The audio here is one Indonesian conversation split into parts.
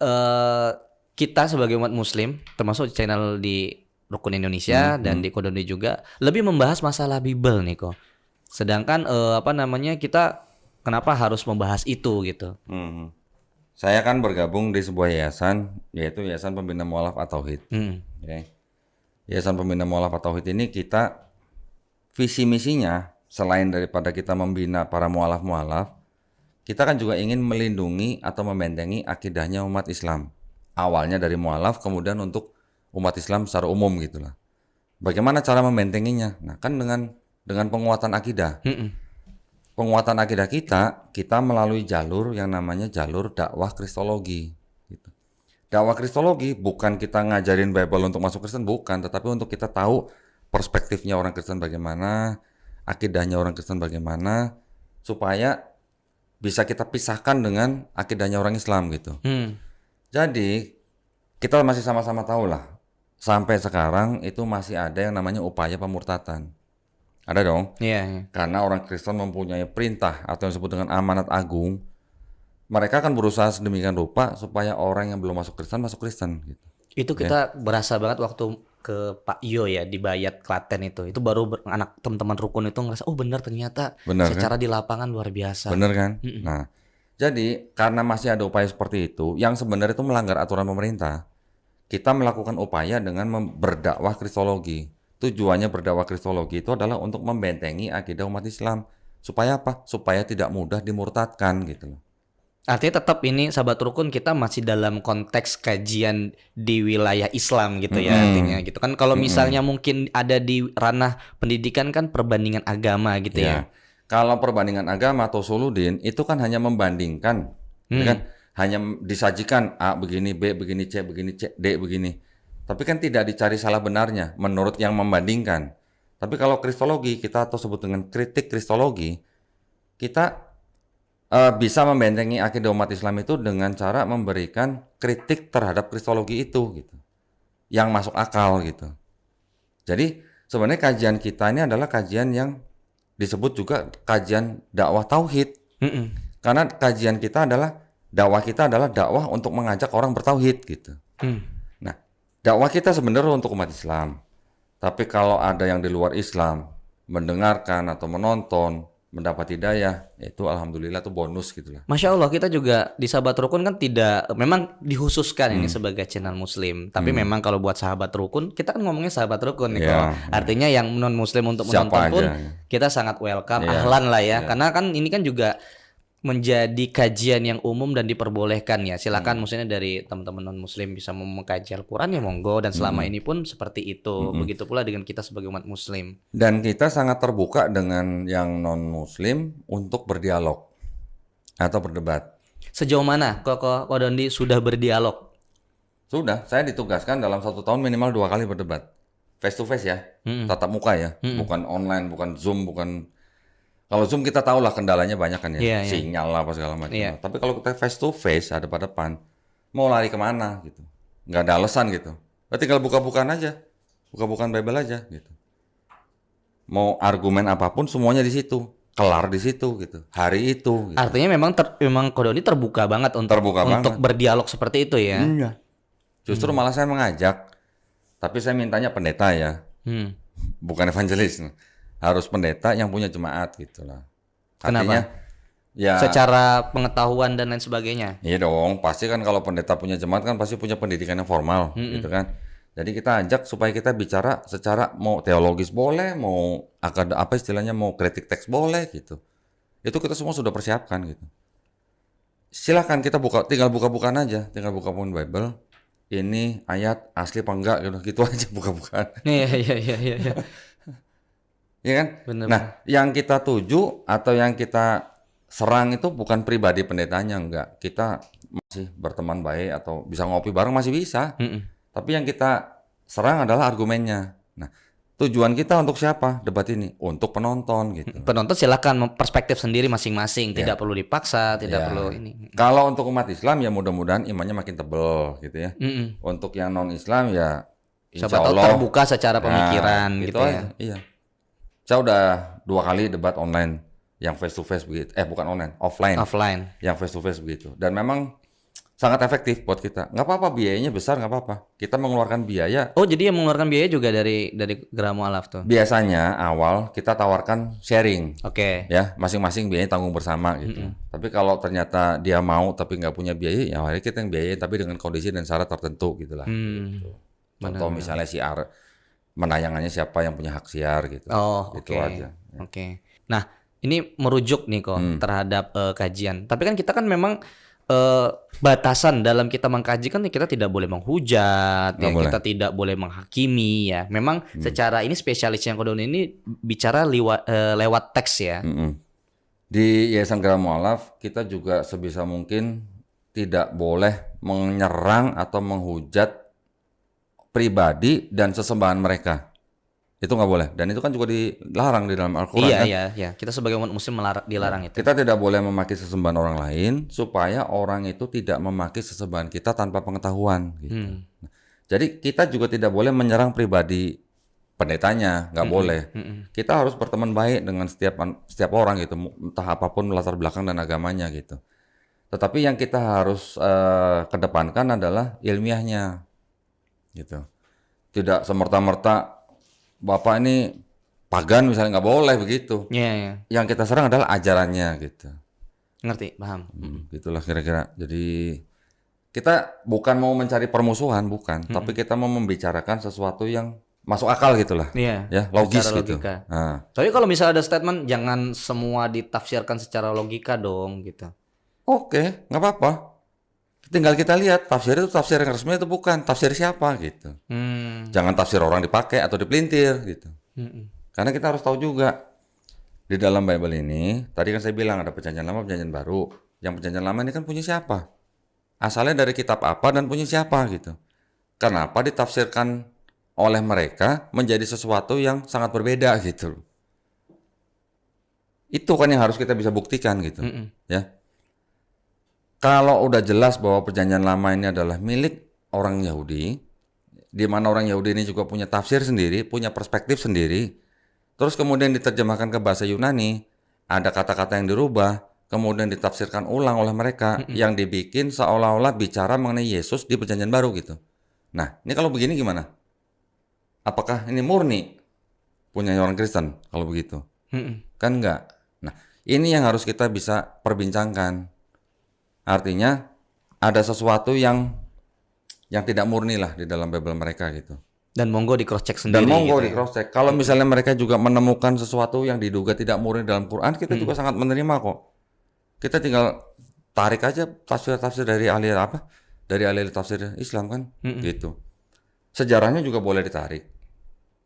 eh, kita sebagai umat muslim, termasuk channel di Rukun Indonesia dan di Kodoni juga lebih membahas masalah Bible nih kok. Sedangkan kita kenapa harus membahas itu gitu. Saya kan bergabung di sebuah yayasan, yaitu Yayasan Pembina Mualaf At-Tauhid. Oke. Yayasan Pembina Mualaf At-Tauhid ini kita visi misinya selain daripada kita membina para mualaf-mualaf, kita kan juga ingin melindungi atau membentengi akidahnya umat Islam. Awalnya dari mualaf, kemudian untuk umat Islam secara umum gitulah. Bagaimana cara membentenginya? Nah, kan dengan penguatan akidah. Penguatan akidah kita melalui jalur yang namanya jalur dakwah kristologi. Gitu. Dakwah kristologi bukan kita ngajarin Bible untuk masuk Kristen, bukan, tetapi untuk kita tahu perspektifnya orang Kristen bagaimana, akidahnya orang Kristen bagaimana, supaya bisa kita pisahkan dengan akidahnya orang Islam gitu. Jadi kita masih sama-sama tahu lah, sampai sekarang itu masih ada yang namanya upaya pemurtatan. Ada dong. Iya. Karena orang Kristen mempunyai perintah atau yang disebut dengan amanat agung. Mereka akan berusaha sedemikian rupa supaya orang yang belum masuk Kristen masuk Kristen gitu. Itu kita berasa banget waktu ke Pak Yo ya di Bayat Klaten itu. Itu baru anak teman-teman rukun itu ngerasa benar ternyata secara di lapangan luar biasa. Bener kan? Nah, jadi karena masih ada upaya seperti itu yang sebenarnya itu melanggar aturan pemerintah. Kita melakukan upaya dengan berdakwah kristologi. Tujuannya berdakwah kristologi itu adalah untuk membentengi akidah umat Islam. Supaya apa? Supaya tidak mudah dimurtadkan gitu loh. Artinya tetap ini sahabat rukun kita masih dalam konteks kajian di wilayah Islam gitu ya artinya gitu kan. Kalau misalnya mungkin ada di ranah pendidikan kan perbandingan agama gitu ya. Kalau perbandingan agama atau suludin itu kan hanya membandingkan, ya kan? Hanya disajikan A begini, B begini, C begini, C, D begini. Tapi kan tidak dicari salah benarnya menurut yang membandingkan. Tapi kalau kristologi kita atau sebut dengan kritik kristologi, kita bisa membentengi akidah umat Islam itu dengan cara memberikan kritik terhadap kristologi itu gitu. Yang masuk akal gitu. Jadi sebenarnya kajian kita ini adalah kajian yang disebut juga kajian dakwah tauhid. Karena kajian kita adalah dakwah untuk mengajak orang bertauhid gitu. Nah, dakwah kita sebenarnya untuk umat Islam. Tapi kalau ada yang di luar Islam mendengarkan atau menonton, mendapat hidayah, itu alhamdulillah itu bonus gitu lah. Masya Allah, kita juga di Sahabat Rukun kan tidak memang dikhususkan ini sebagai channel Muslim. Tapi memang kalau buat Sahabat Rukun, kita kan ngomongnya Sahabat Rukun nih kok. Artinya yang non Muslim untuk Siapa menonton pun aja. kita sangat welcome, ahlan lah ya. Karena kan ini kan juga menjadi kajian yang umum dan diperbolehkan ya. Silakan maksudnya dari teman-teman non Muslim bisa mengkaji Al-Qur'an ya monggo, dan selama ini pun seperti itu. Begitu pula dengan kita sebagai umat Muslim. Dan kita sangat terbuka dengan yang non-Muslim untuk berdialog atau berdebat. Sejauh mana Koko Kodondi sudah berdialog? Sudah, saya ditugaskan dalam 1 tahun minimal 2 kali berdebat. Face to face ya, tatap muka ya, bukan online, bukan Zoom, bukan. Kalau Zoom kita tahu lah kendalanya banyak kan ya, sinyal lah apa segala macam. Tapi kalau kita face to face, hadapan-hadapan, mau lari kemana gitu, nggak ada alasan gitu. Tinggal buka-bukaan aja, buka-bukaan Bible aja gitu. Mau argumen apapun semuanya di situ, kelar di situ gitu, hari itu. Gitu. Artinya memang Kodoni terbuka banget untuk berdialog seperti itu ya. Iya. Justru malah saya mengajak, tapi saya mintanya pendeta ya, bukan evangelis. Harus pendeta yang punya jemaat gitulah. Kenapa? Ya secara pengetahuan dan lain sebagainya. Iya dong, pasti kan kalau pendeta punya jemaat kan pasti punya pendidikan yang formal gitu kan. Jadi kita ajak supaya kita bicara secara mau teologis boleh, mau apa istilahnya, mau kritik teks boleh gitu. Itu kita semua sudah persiapkan gitu. Silakan kita tinggal buka-bukaan aja, tinggal buka-bukaan Bible. Ini ayat asli apa enggak gitu aja buka-bukaan. Iya. Iya kan? Bener. Nah, yang kita tuju atau yang kita serang itu bukan pribadi pendetanya, enggak. Kita masih berteman baik atau bisa ngopi bareng masih bisa. Tapi yang kita serang adalah argumennya. Nah, tujuan kita untuk siapa debat ini? Untuk penonton gitu. Penonton silakan perspektif sendiri masing-masing, tidak perlu dipaksa, tidak perlu ini. Kalau untuk umat Islam ya mudah-mudahan imannya makin tebel gitu ya. Untuk yang non-Islam ya insya Allah terbuka secara pemikiran gitu ya. Iya. Saya udah 2 kali debat online yang face to face begitu. Bukan online, offline. Offline. Yang face to face begitu. Dan memang sangat efektif buat kita. Nggak apa-apa biayanya besar, nggak apa-apa. Kita mengeluarkan biaya. Oh, jadi yang mengeluarkan biaya juga dari Gera Mu'allaf tuh. Biasanya awal kita tawarkan sharing. Oke. Ya, masing-masing biayanya tanggung bersama gitu. Tapi kalau ternyata dia mau tapi nggak punya biaya, ya akhirnya kita yang biayai tapi dengan kondisi dan syarat tertentu gitulah. Gitu. Contoh misalnya siar menayangannya siapa yang punya hak siar gitu. Oh, Gitu oke. aja. Oke. Nah, ini merujuk nih kok terhadap kajian. Tapi kan kita kan memang batasan dalam kita mengkaji kan kita tidak boleh menghujat, ya, boleh. kita tidak boleh menghakimi ya. Memang secara ini spesialis yang kedua ini bicara lewat teks ya. Di Yayasan Gera Mu'allaf kita juga sebisa mungkin tidak boleh menyerang atau menghujat pribadi dan sesembahan mereka. Itu nggak boleh. Dan itu kan juga dilarang di dalam Al-Quran. Iya, kan? iya. Kita sebagai umat muslim dilarang itu. Kita tidak boleh memaki sesembahan orang lain supaya orang itu tidak memaki sesembahan kita tanpa pengetahuan. Gitu. Jadi kita juga tidak boleh menyerang pribadi pendetanya, nggak boleh. Kita harus berteman baik dengan setiap orang gitu, entah apapun latar belakang dan agamanya gitu. Tetapi yang kita harus kedepankan adalah ilmiahnya, gitu. Tidak semerta-merta Bapak ini pagan misalnya, nggak boleh begitu. Iya. Yang kita serang adalah ajarannya gitu. Ngerti, paham. Gitulah kira-kira. Jadi kita bukan mau mencari permusuhan, bukan. Tapi kita mau membicarakan sesuatu yang masuk akal gitulah. Iya. Ya, logis secara gitu. logika. Nah. Tapi kalau misalnya ada statement jangan semua ditafsirkan secara logika dong gitu. Oke, nggak apa-apa. Tinggal kita lihat tafsir itu tafsir yang resmi itu bukan, tafsir siapa gitu. Jangan tafsir orang dipakai atau dipelintir gitu. Karena kita harus tahu juga di dalam Bible ini, tadi kan saya bilang ada perjanjian lama, perjanjian baru. Yang perjanjian lama ini kan punya siapa? Asalnya dari kitab apa dan punya siapa gitu. Kenapa ditafsirkan oleh mereka menjadi sesuatu yang sangat berbeda gitu. Itu kan yang harus kita bisa buktikan gitu. Ya. Kalau udah jelas bahwa perjanjian lama ini adalah milik orang Yahudi, di mana orang Yahudi ini juga punya tafsir sendiri, punya perspektif sendiri, terus kemudian diterjemahkan ke bahasa Yunani, ada kata-kata yang dirubah, kemudian ditafsirkan ulang oleh mereka, yang dibikin seolah-olah bicara mengenai Yesus di perjanjian baru gitu. Nah, ini kalau begini gimana? Apakah ini murni punya orang Kristen kalau begitu? Kan enggak. Nah, ini yang harus kita bisa perbincangkan. Artinya ada sesuatu yang tidak murni lah di dalam Bible mereka gitu. Dan monggo di cross check sendiri. Dan monggo gitu di cross check. Kalau misalnya mereka juga menemukan sesuatu yang diduga tidak murni dalam Quran, kita juga sangat menerima kok. Kita tinggal tarik aja tafsir-tafsir dari ahli apa? Dari ahli tafsir Islam kan, gitu. Sejarahnya juga boleh ditarik.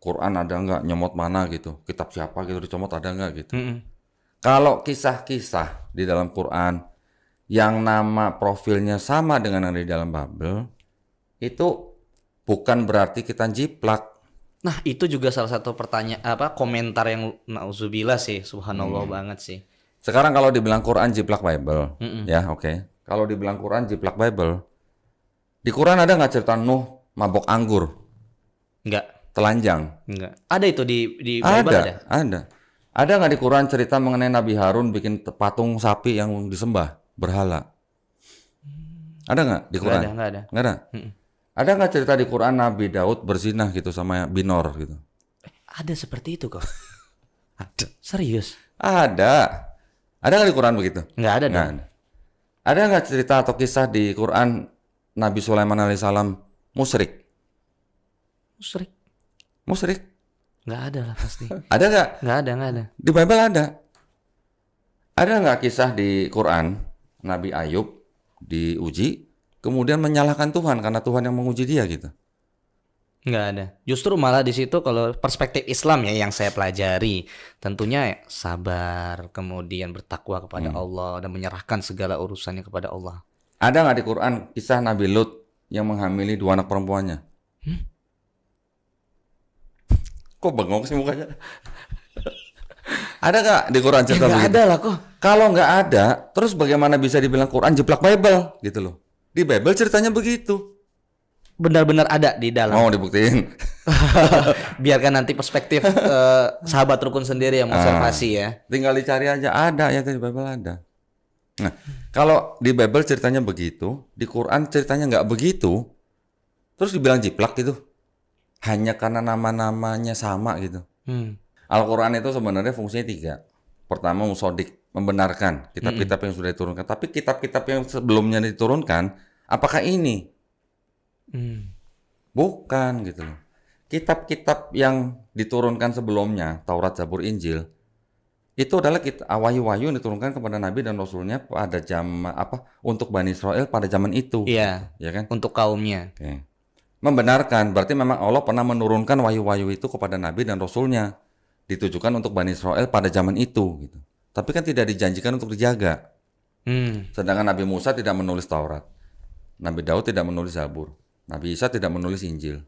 Quran ada nggak, nyomot mana gitu, kitab siapa gitu dicomot ada nggak gitu. Kalau kisah-kisah di dalam Quran yang nama profilnya sama dengan yang di dalam Bible, itu bukan berarti kita jiplak. Nah, itu juga salah satu komentar yang nauzubillah sih, subhanallah banget sih. Sekarang kalau dibilang Quran jiplak Bible, ya oke. Kalau dibilang Quran jiplak Bible, di Quran ada nggak cerita Nuh mabok anggur? Enggak. Telanjang? Enggak. Ada itu di Bible ada? Ada. Ada nggak di Quran cerita mengenai Nabi Harun bikin patung sapi yang disembah, berhala? Ada nggak di Quran? Nggak ada. Nggak ada? Ada nggak cerita di Quran Nabi Daud berzinah gitu sama Binor gitu? Ada seperti itu kok. Ada. Serius? Ada. Ada nggak di Quran begitu? Nggak ada Nggak dong. ada. Ada nggak cerita atau kisah di Quran Nabi Sulaiman alaihissalam musyrik? Musyrik? Nggak ada lah pasti. Ada nggak? Nggak ada. Di Bible ada. Ada nggak kisah di Quran Nabi Ayub diuji, kemudian menyalahkan Tuhan karena Tuhan yang menguji dia gitu? Nggak ada. Justru malah di situ kalau perspektif Islam ya yang saya pelajari, tentunya sabar, kemudian bertakwa kepada Allah dan menyerahkan segala urusannya kepada Allah. Ada nggak di Quran kisah Nabi Lut yang menghamili 2 anak perempuannya? Kok bengong sih mukanya? Ada nggak di Quran cerita begitu? Nggak ada lah kok. Kalau nggak ada, terus bagaimana bisa dibilang Quran jeplak Bible gitu loh? Di Bible ceritanya begitu. Benar-benar ada di dalam. Mau dibuktiin? Biarkan nanti perspektif sahabat rukun sendiri yang observasi ya. Tinggal dicari aja, ada ya di Bible ada. Nah, kalau di Bible ceritanya begitu, di Quran ceritanya nggak begitu, terus dibilang jiplak gitu, hanya karena nama-namanya sama gitu. Al-Quran itu sebenarnya fungsinya 3. Pertama, musodik, membenarkan kitab-kitab yang sudah diturunkan. Tapi kitab-kitab yang sebelumnya diturunkan, apakah ini? Bukan gitu loh. Kitab-kitab yang diturunkan sebelumnya, Taurat, Zabur, Injil, itu adalah wahyu-wahyu yang diturunkan kepada Nabi dan Rasulnya pada zaman untuk Bani Israel pada zaman itu. Iya. Ya kan? Untuk kaumnya. Oke. Membenarkan berarti memang Allah pernah menurunkan wahyu-wahyu itu kepada Nabi dan Rasulnya, ditujukan untuk Bani Israel pada zaman itu gitu. Tapi kan tidak dijanjikan untuk dijaga. Sedangkan Nabi Musa tidak menulis Taurat, Nabi Daud tidak menulis Zabur, Nabi Isa tidak menulis Injil.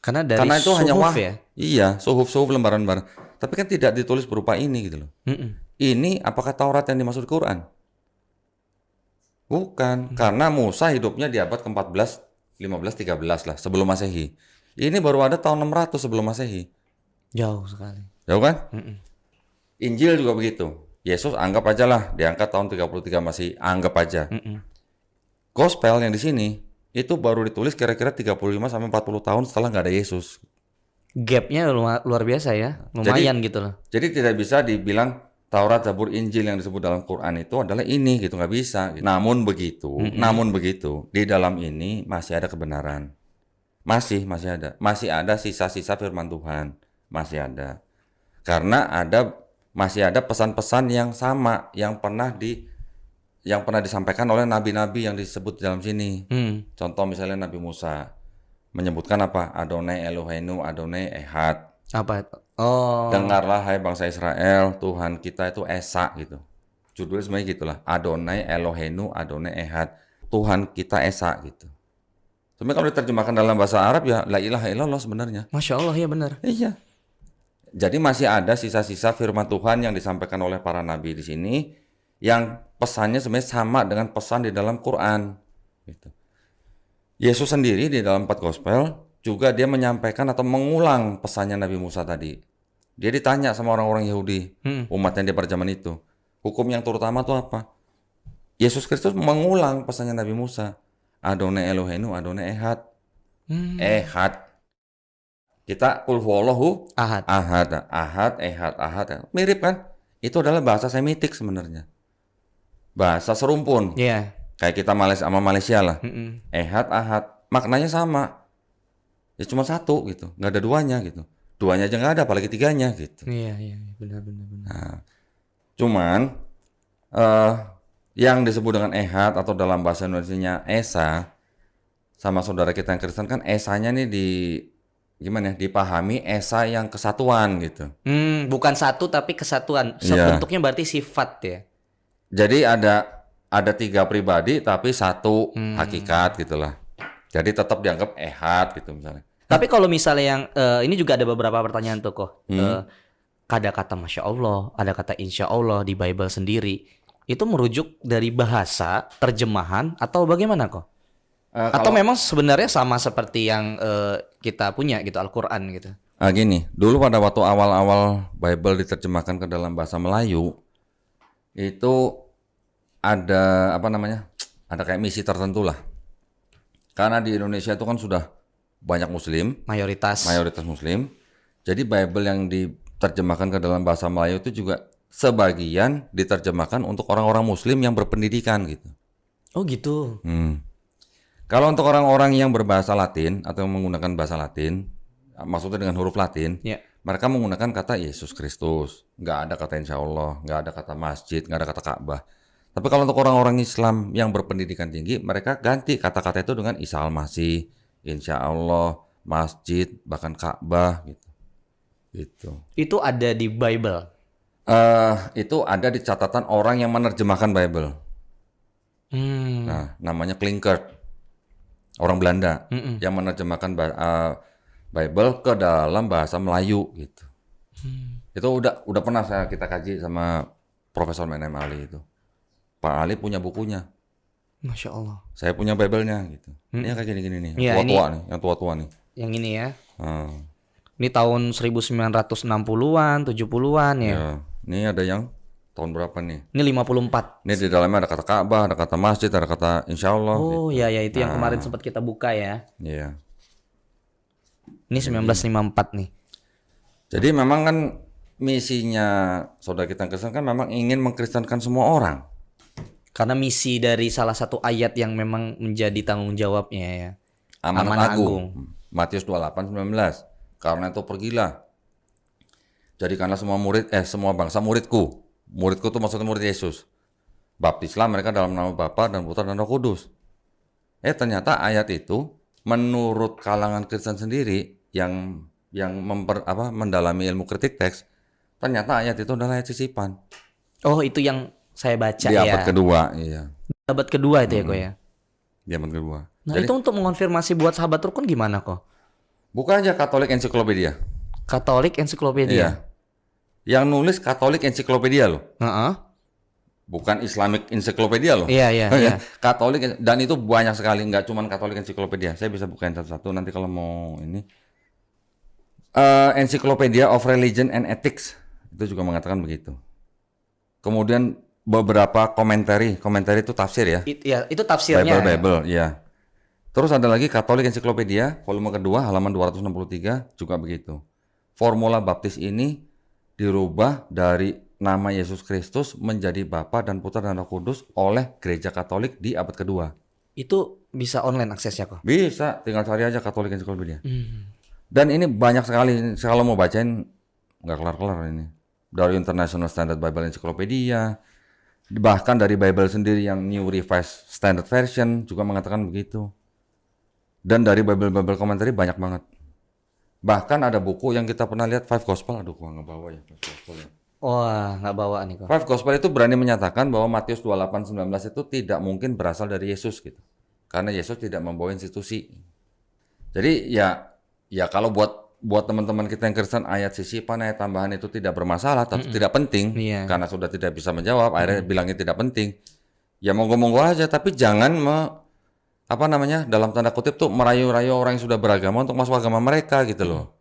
Karena itu hanya ya. Iya, suhuf lembaran-lembaran. Tapi kan tidak ditulis berupa ini gitu loh. Ini apakah Taurat yang dimaksud Quran? Bukan, karena Musa hidupnya di abad ke-14, 15, 13 lah sebelum Masehi. Ini baru ada tahun 600 sebelum Masehi. Jauh sekali. Jauh kan? Injil juga begitu. Yesus anggap aja lah diangkat tahun 33 masih anggap aja. Gospel yang di sini itu baru ditulis kira-kira 35 sampai 40 tahun setelah nggak ada Yesus. Gapnya luar biasa ya, lumayan gitu loh. Jadi tidak bisa dibilang Taurat, Zabur, Injil yang disebut dalam Quran itu adalah ini gitu, nggak bisa. Gitu. Namun begitu, di dalam ini masih ada kebenaran. Masih ada sisa-sisa firman Tuhan, masih ada. Karena masih ada pesan-pesan yang sama yang pernah disampaikan oleh nabi-nabi yang disebut dalam sini. Contoh misalnya Nabi Musa menyebutkan apa? Adonai Eloheinu, Adonai Ehad. Apa? Oh. Dengarlah hai bangsa Israel, Tuhan kita itu Esa gitu. Judulnya sebenarnya gitulah. Adonai Eloheinu, Adonai Ehad. Tuhan kita Esa gitu. Sebenarnya kalau diterjemahkan dalam bahasa Arab ya la ilaha illallah sebenarnya. Masya Allah ya benar. Iya. Jadi masih ada sisa-sisa firman Tuhan yang disampaikan oleh para nabi di sini yang pesannya sebenarnya sama dengan pesan di dalam Quran. Gitu. Yesus sendiri di dalam 4 Gospel juga dia menyampaikan atau mengulang pesannya Nabi Musa tadi. Dia ditanya sama orang-orang Yahudi, umatnya di pada zaman itu, hukum yang terutama itu apa? Yesus Kristus mengulang pesannya Nabi Musa. Adonai Eloheinu, Adonai Ehad. Ehad. Kita kul huwallahu ahad. Ahad, ehad. Mirip kan? Itu adalah bahasa Semitik sebenarnya. Bahasa serumpun. Iya. Kayak kita sama Malaysia lah. Ehad, ahad. Maknanya sama. Ya cuma satu gitu. Nggak ada duanya gitu. Duanya aja nggak ada, apalagi tiganya gitu. Iya. Benar. Nah, cuman yang disebut dengan ehad atau dalam bahasa Indonesianya Esa, sama saudara kita yang Kristen kan Esanya nih dipahami Esa yang kesatuan gitu. Bukan satu tapi kesatuan. Bentuknya berarti sifat ya. Jadi ada 3 pribadi tapi satu hakikat gitulah. Jadi tetap dianggap ehad gitu misalnya. Tapi kalau misalnya yang ini juga ada beberapa pertanyaan tuh kok. Ada kata Masya Allah, ada kata Insya Allah di Bible sendiri. Itu merujuk dari bahasa, terjemahan atau bagaimana kok? Atau memang sebenarnya sama seperti yang kita punya gitu Al-Quran gitu? Gini, dulu pada waktu awal-awal Bible diterjemahkan ke dalam bahasa Melayu, itu ada ada kayak misi tertentu lah. Karena di Indonesia itu kan sudah banyak Muslim, mayoritas Muslim. Jadi Bible yang diterjemahkan ke dalam bahasa Melayu itu juga sebagian diterjemahkan untuk orang-orang Muslim yang berpendidikan gitu. Oh gitu. Kalau untuk orang-orang yang berbahasa Latin atau yang menggunakan bahasa Latin, maksudnya dengan huruf Latin, mereka menggunakan kata Yesus Kristus. Nggak ada kata Insya Allah, nggak ada kata masjid, nggak ada kata Ka'bah. Tapi kalau untuk orang-orang Islam yang berpendidikan tinggi, mereka ganti kata-kata itu dengan Isa Al-Masih, Insya Allah, masjid, bahkan Ka'bah gitu. Itu ada di Bible? Itu ada di catatan orang yang menerjemahkan Bible. Nah, namanya Klinkert, orang Belanda yang menerjemahkan Bible ke dalam bahasa Melayu gitu. Itu udah pernah kita kaji sama Profesor Menem Ali itu. Pak Ali punya bukunya. Masya Allah. Saya punya Bible-nya gitu. Ini kayak gini-gini nih, yang tua-tua nih. Yang ini ya. Ini tahun 1960-an, 70-an ya. Ini ada yang tahun berapa nih? Ini 54. Ini di dalamnya ada kata Ka'bah, ada kata masjid, ada kata insya Allah. Oh ya itu yang kemarin sempat kita buka ya. Iya. Ini 1954 nih. Jadi memang kan misinya saudara kita yang Kristen kan memang ingin mengkristenkan semua orang. Karena misi dari salah satu ayat yang memang menjadi tanggung jawabnya ya. Amanat Agung. Matius 28:19. Karena itu pergilah. Jadikanlah semua bangsa muridku. Muridku itu maksudnya murid Yesus. Baptislah mereka dalam nama Bapa dan Putra dan Roh Kudus. Ternyata ayat itu menurut kalangan Kristen sendiri yang mendalami ilmu kritik teks, ternyata ayat itu adalah ayat sisipan. Oh, itu yang saya baca di ya. Di abad kedua, iya. Abad kedua itu ya kok ya. Di abad kedua. Nah, jadi, itu untuk mengonfirmasi buat sahabat rukun gimana kok? Buka aja Katolik Encyclopedia. Katolik Encyclopedia. Iya. Yang nulis Katolik Encyclopedia loh. Bukan Islamic Encyclopedia loh. Iya. Katolik, dan itu banyak sekali, nggak cuma Katolik Encyclopedia. Saya bisa bukain satu-satu nanti kalau mau ini. Encyclopedia of Religion and Ethics itu juga mengatakan begitu. Kemudian beberapa komentari itu tafsir ya. Itu tafsirnya. Bible, ya. Terus ada lagi Katolik Encyclopedia volume kedua halaman 263 juga begitu. Formula baptis ini dirubah dari nama Yesus Kristus menjadi Bapa dan Putra dan Roh Kudus oleh Gereja Katolik di abad kedua. Itu bisa online aksesnya kok? Bisa, tinggal cari aja Katolik Encyclopedia. Dan ini banyak sekali, kalau mau bacain nggak kelar-kelar ini. Dari International Standard Bible Encyclopedia, bahkan dari Bible sendiri yang New Revised Standard Version juga mengatakan begitu. Dan dari Bible komentari banyak banget. Bahkan ada buku yang kita pernah lihat, Five Gospel. Aduh, gua nggak bawa ya Five Gospel ya. Wah, nggak bawa nih kok. Five Gospel itu berani menyatakan bahwa Matius 28:19 itu tidak mungkin berasal dari Yesus gitu. Karena Yesus tidak membawa institusi. Jadi ya kalau buat teman-teman kita yang Kristen ayat sisipan, ayat tambahan itu tidak bermasalah, tapi tidak penting. Karena sudah tidak bisa menjawab, akhirnya bilangnya tidak penting. Ya monggo-monggo aja, tapi jangan dalam tanda kutip tuh merayu-rayu orang yang sudah beragama untuk masuk agama mereka gitu loh.